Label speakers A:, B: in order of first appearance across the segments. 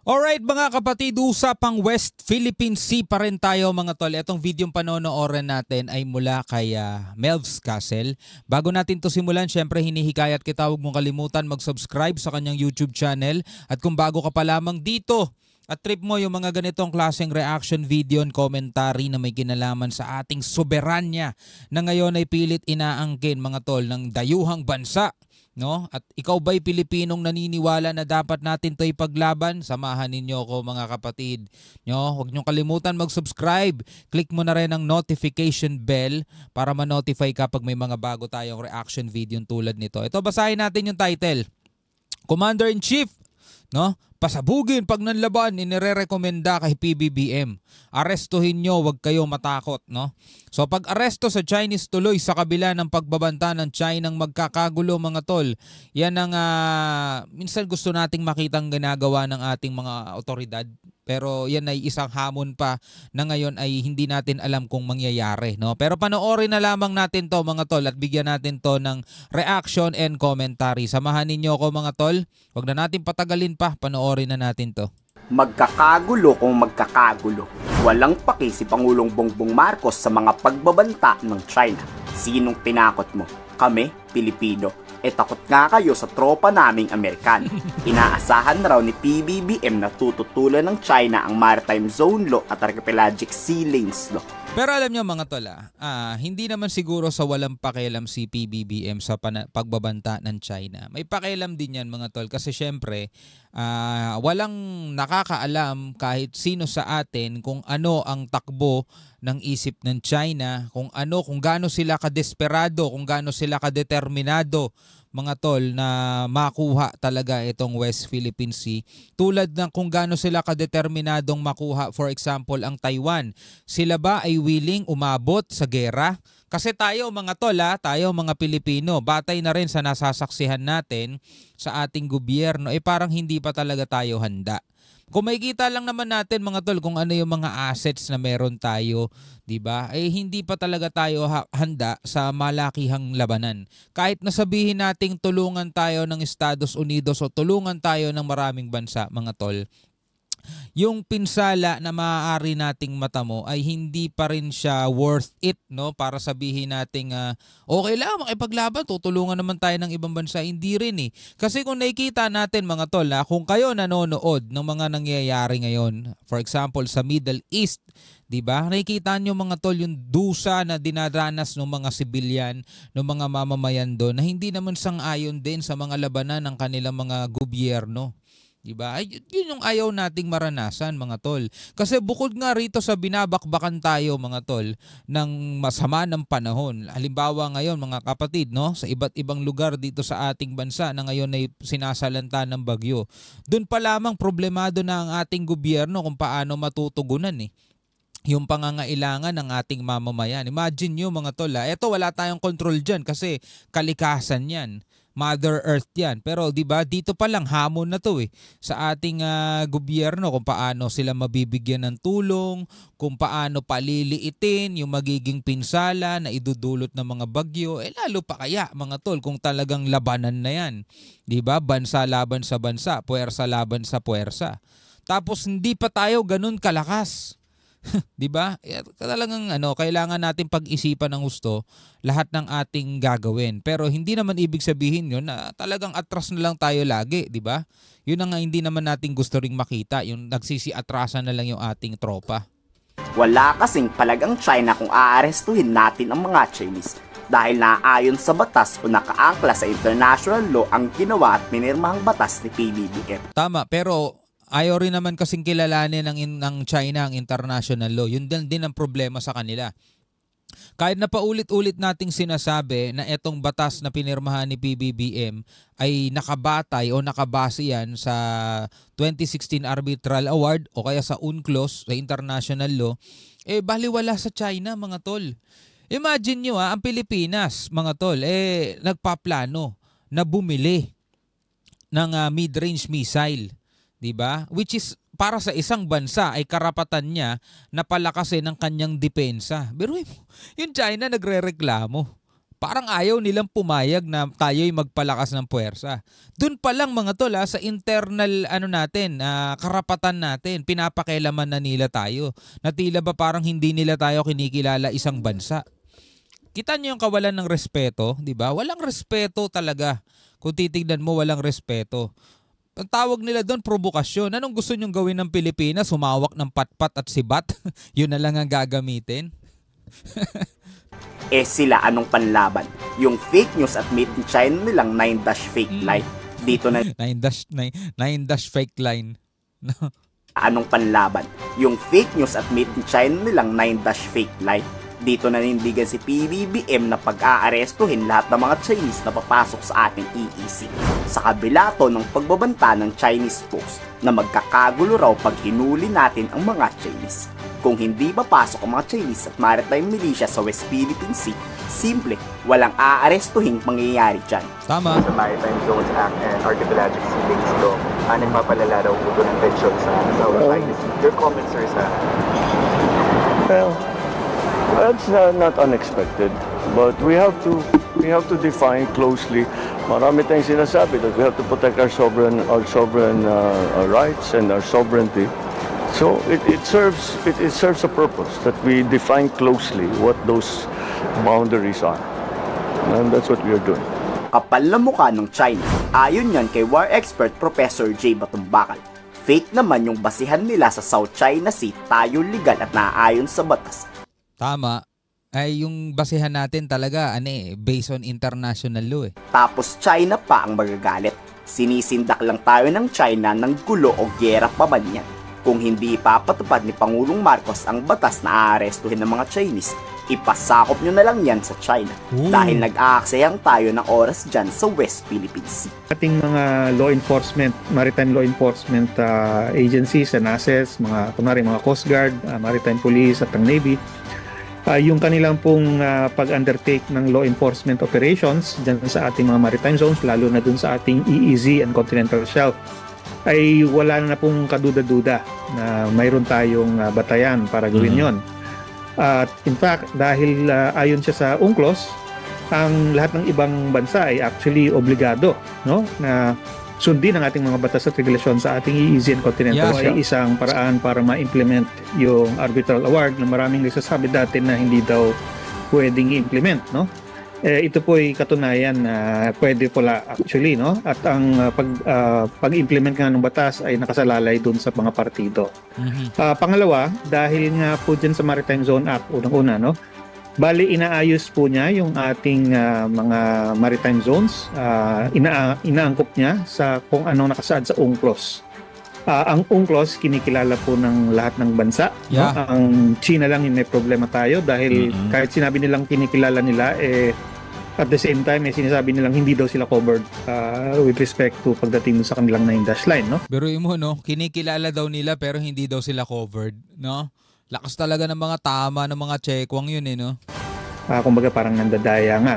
A: Alright mga kapatid, usapang West Philippine Sea pa rin tayo mga tol. Itong videong panonoorin natin ay mula kay Melvs Castle. Bago natin to simulan, syempre hinihikayat kita, huwag mong kalimutan mag-subscribe sa kanyang YouTube channel. At kung bago ka pa lamang dito at trip mo yung mga ganitong klaseng reaction video and commentary na may kinalaman sa ating soberanya na ngayon ay pilit inaangkin mga tol ng dayuhang bansa. No? At ikaw ba'y Pilipinong naniniwala na dapat natin 'to ipaglaban? Samahan ninyo ako mga kapatid. No? Huwag niyong kalimutan mag-subscribe. Click mo na rin ang notification bell para ma-notify ka pag may mga bago tayong reaction video tulad nito. Ito, basahin natin yung title. Commander-in-Chief, no? Pasabugin pag nanlaban, inirerekomenda kay PBBM. Arestuhin nyo, wag kayo matakot, no? So pag aresto sa Chinese tuloy sa kabila ng pagbabanta ng China ng magkakagulo mga tol, yan ang minsan gusto nating makitang ginagawa ng ating mga otoridad. Pero yan ay isang hamon pa na ngayon ay hindi natin alam kung mangyayari, no? Pero panoorin na lamang natin to mga tol at bigyan natin to ng reaction and commentary. Samahan ninyo ako mga tol. Huwag na natin patagalin pa. Panoorin na natin to.
B: Magkakagulo kung magkakagulo. Walang paki si Pangulong Bongbong Marcos sa mga pagbabanta ng China. Sinong tinakot mo? Kami, Pilipino. Takot nga kayo sa tropa naming Amerikano. Inaasahan na raw ni PBBM na tututulan ng China ang Maritime Zone Law at Archipelagic Sea Lanes Law.
A: Pero alam nyo mga tol, hindi naman siguro sa walang pakialam si PBBM sa pagbabanta ng China. May pakialam din yan mga tol kasi syempre walang nakakaalam kahit sino sa atin kung ano ang takbo ng isip ng China, kung gaano sila kadesperado, kung gaano sila kadeterminado mga tol na makuha talaga itong West Philippine Sea. Tulad ng kung gaano sila kadeterminadong makuha for example ang Taiwan. Sila ba ay willing umabot sa gera? Kasi tayo mga tol, tayo mga Pilipino, batay na rin sa nasasaksihan natin sa ating gobyerno, parang hindi pa talaga tayo handa. Kung makikita lang naman natin mga tol kung ano yung mga assets na meron tayo, 'di ba? Hindi pa talaga tayo handa sa malakihang labanan. Kahit nasabihin nating tulungan tayo ng Estados Unidos o tulungan tayo ng maraming bansa, mga tol, yung pinsala na maaari nating matamo ay hindi pa rin siya worth it, no? Para sabihin nating okay lang makipaglaban, tutulungan naman tayo ng ibang bansa. Hindi rin eh. Kasi kung nakikita natin mga tol, kung kayo nanonood ng mga nangyayari ngayon, for example sa Middle East, 'di ba? Nakikita niyo mga tol yung dusa na dinaranas ng mga sibilyan, ng mga mamamayan doon na hindi naman sang-ayon din sa mga labanan ng kanilang mga gobyerno. Diba? Yun yung ayaw nating maranasan mga tol. Kasi bukod nga rito sa binabakbakan tayo mga tol ng masama ng panahon. Halimbawa ngayon mga kapatid, no, sa iba't ibang lugar dito sa ating bansa na ngayon ay sinasalanta ng bagyo. Doon pa lamang problemado na ang ating gobyerno kung paano matutugunan yung pangangailangan ng ating mamamayan. Imagine nyo mga tol, eto wala tayong control dyan kasi kalikasan yan. Mother Earth yan. Pero 'di ba dito pa lang hamon na to sa ating gobyerno kung paano sila mabibigyan ng tulong, kung paano paliliitin yung magiging pinsala na idudulot ng mga bagyo. Lalo pa kaya mga tol kung talagang labanan na yan. 'Di ba? Bansa laban sa bansa, puwersa laban sa puwersa. Tapos hindi pa tayo ganun kalakas. 'Di ba? Talagang kailangan natin pag-isipan ng husto lahat ng ating gagawin. Pero hindi naman ibig sabihin 'yun na talagang atras na lang tayo lagi, 'di ba? 'Yun ang hindi naman natin gusto ring makita, yung nagsisiatrasan na lang yung ating tropa.
B: Wala kasing palagang China kung aarestuhin natin ang mga Chinese dahil naaayon sa batas o nakaangkla sa international law ang ginawa at minirmahang batas ni PBBM.
A: Tama, pero ayaw rin naman kasing kilalanin ng China ang international law. Yun din ang problema sa kanila. Kahit na paulit-ulit nating sinasabi na itong batas na pinirmahan ni PBBM ay nakabatay o nakabase yan sa 2016 Arbitral Award o kaya sa UNCLOS, sa international law, baliwala sa China mga tol. Imagine nyo ang Pilipinas mga tol, nagpaplano na bumili ng mid-range missile. 'Di ba? Which is para sa isang bansa ay karapatan niya na palakasin ang kanyang depensa. Pero yung China nagrereklamo. Parang ayaw nilang pumayag na tayo'y magpalakas ng puwersa. Doon pa lang mga tol sa internal karapatan natin, pinapakialaman na nila tayo. Na tila ba parang hindi nila tayo kinikilala isang bansa. Kita niyo yung kawalan ng respeto, di ba? Walang respeto talaga. Kung titignan mo, walang respeto. Ang tawag nila doon, provokasyon. Anong gusto nyong gawin ng Pilipinas? Humawak ng patpat at sibat? Yun na lang ang gagamitin?
B: Sila anong panlaban? Yung fake news at made in China nilang 9-fake line. Dito na
A: 9-fake line.
B: anong panlaban? Yung fake news at made in China nilang 9-fake line. Dito nanindigan si PBBM na pag-aarestuhin lahat ng mga Chinese na papasok sa ating EEZ. Sa kabila to ng pagbabanta ng Chinese Post na magkakagulo raw pag hinuli natin ang mga Chinese. Kung hindi papasok ang mga Chinese at maritime militia sa West Philippine Sea, simple, walang aarestuhin mangyayari dyan.
A: Tama.
C: Sa Maritime Zones Act and Archipelagic Sea Links Law, nagpapalala raw po ng tension sa South China Sea. Your comments, sir, sa...
D: Well, that's not unexpected, but we have to define closely. Marami tayong sinasabi that we have to protect our sovereign rights and our sovereignty. So it serves a purpose that we define closely what those boundaries are, and that's what we are doing.
B: Kapal na mukha ng China. Ayon yan kay war expert Professor J. Batumbakal. Fake naman yung basihan nila sa South China Sea, tayo legal at naaayon sa batas.
A: Tama. Ay yung basihan natin talaga based on international law
B: Tapos China pa ang magagalit. Sinisindak lang tayo ng China ng gulo o gyera pa man yan. Kung hindi ipapatupad ni Pangulong Marcos ang batas na aarestuhin ng mga Chinese, ipasakop nyo na lang yan sa China. Dahil nag-aaksayang tayo ng oras dyan sa West Philippine Sea.
E: Ating mga law enforcement, maritime law enforcement agencies and assets, mga Coast Guard, Maritime Police at ang Navy, yung kanilang pong pag-undertake ng law enforcement operations dyan sa ating mga maritime zones, lalo na dun sa ating EEZ and Continental Shelf, ay wala na pong kaduda-duda na mayroon tayong batayan para gawin yon. At in fact, dahil ayon siya sa UNCLOS, ang lahat ng ibang bansa ay actually obligado na sundin ang ating mga batas at regulasyon sa ating EEZ and Continental ay isang paraan para ma-implement yung arbitral award na maraming nagsasabi dati na hindi daw pwedeng i-implement, ito po ay katunayan na pwede pala actually, at ang pag-implement nga ng batas ay nakasalalay dun sa mga partido. Pangalawa, dahil nga po dyan sa Maritime Zone Act, unang-una, bali inaayos po niya yung ating mga maritime zones, inaangkop niya sa kung anong nakasaad sa UNCLOS. Ang UNCLOS kinikilala po ng lahat ng bansa. Ang China lang yung may problema tayo dahil kahit sinabi nilang kinikilala nila, at the same time sinasabi nilang hindi daw sila covered with respect to pagdating sa kanilang 9-dash line.
A: Biruin mo, kinikilala daw nila pero hindi daw sila covered. Lakas talaga ng mga tama ng mga chekwang yun
E: Kumbaga parang nandadaya nga,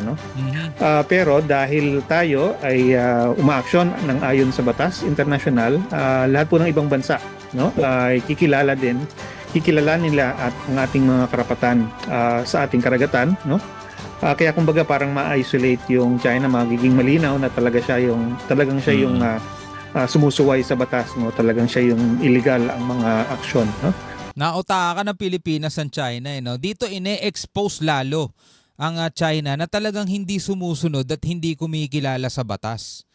E: pero dahil tayo ay umaaksyon ng ayon sa batas international, lahat po ng ibang bansa ay kikilala nila at ang ating mga karapatan sa ating karagatan, kaya kumbaga parang ma-isolate yung China, magiging malinaw na talagang siya yung sumusuway sa batas, talagang siya yung illegal ang mga aksyon,
A: Nautaka ng Pilipinas ang China Dito ine-expose lalo ang China na talagang hindi sumusunod at hindi kumikilala sa batas.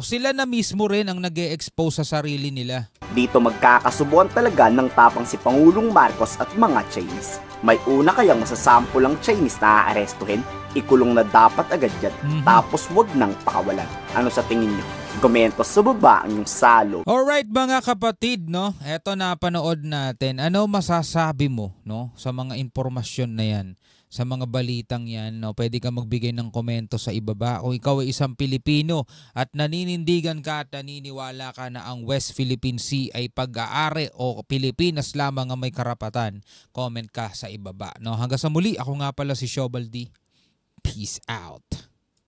A: Sila na mismo rin ang nag-e-expose sa sarili nila.
B: Dito magkakasubuan talaga ng tapang si Pangulong Marcos at mga Chinese. May una kayang masasampulang Chinese na aarestuhin, ikulong na dapat agad yan, tapos wag nang pakawalan. Ano sa tingin niyo? Komento sa baba ang yung salo.
A: Alright mga kapatid, eto na panood natin. Ano masasabi mo sa mga impormasyon na yan? Sa mga balitang yan, pwede ka magbigay ng komento sa ibaba. Kung ikaw ay isang Pilipino at naninindigan ka at naniniwala ka na ang West Philippine Sea ay pag-aari o Pilipinas lamang ang may karapatan, comment ka sa ibaba. Hanggang sa muli, ako nga pala si Shobaldi. Peace out.